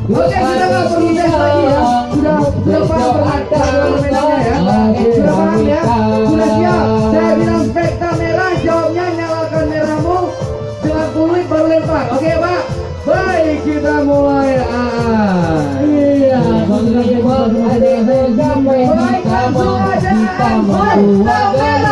Oke, sudah nggak perlu tes lagi ya. Sudah paham permainannya ya. Sudah paham ya. Sudah siap. Saya bilang spekta merah, jawabnya nyalakan merahmu dengan kulit baru lempar. Oke Pak. Baik, kita mulai. Iya, baik, langsung aja. Spekta merah.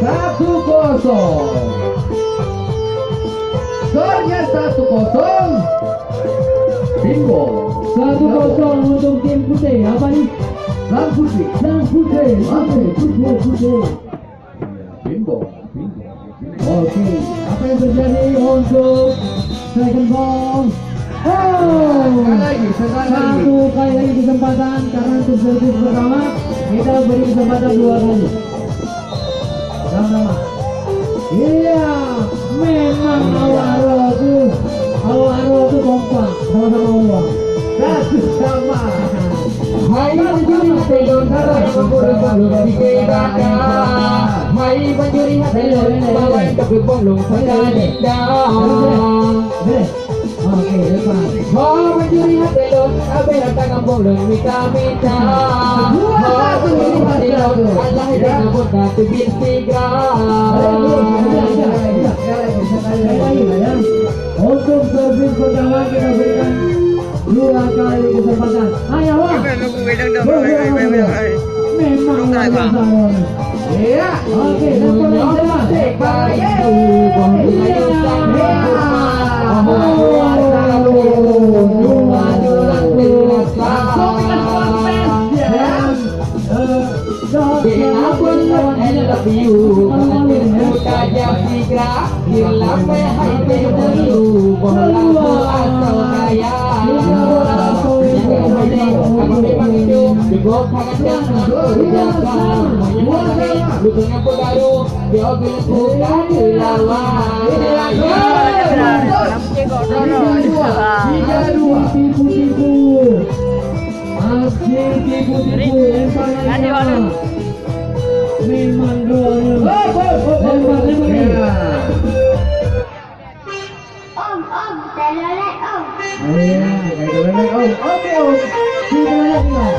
Satu kosong. Skornya 1-0. Bingo. 1-0 untuk tim putih. Apa nih? Sang putih. Putih. Bingo. Oke, apa yang terjadi untuk second ball? Sekali lagi. Satu kali lagi kesempatan karena untuk servis pertama kita beri kesempatan 2 kali. Sama-sama. Iya, memang awal tuh kompak sama-sama uang. Satu sama. Hai pencuri hati donara memburu balur di kedaka. Hai pencuri hati bawa ke bolong pada dindang. Oke, depan. Oh pencuri hati don, abe datang bolong minta. Oh pencuri hati don, Allah yang muda tu bintiga. Untuk servis pertama kita berikan 2 kali kesempatan. Ayo Wak. Memang Iya. oke, memang doanya lempar. Telolet om. Oke. Kita lihat nih.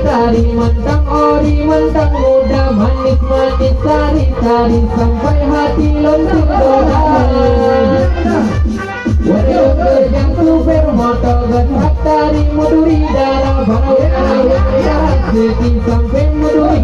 Tari mentang ori mentang muda manis manis tari tari sampai hati loncat waduh yang super motor gerak tari muduri darah bau darah segi sampai muduri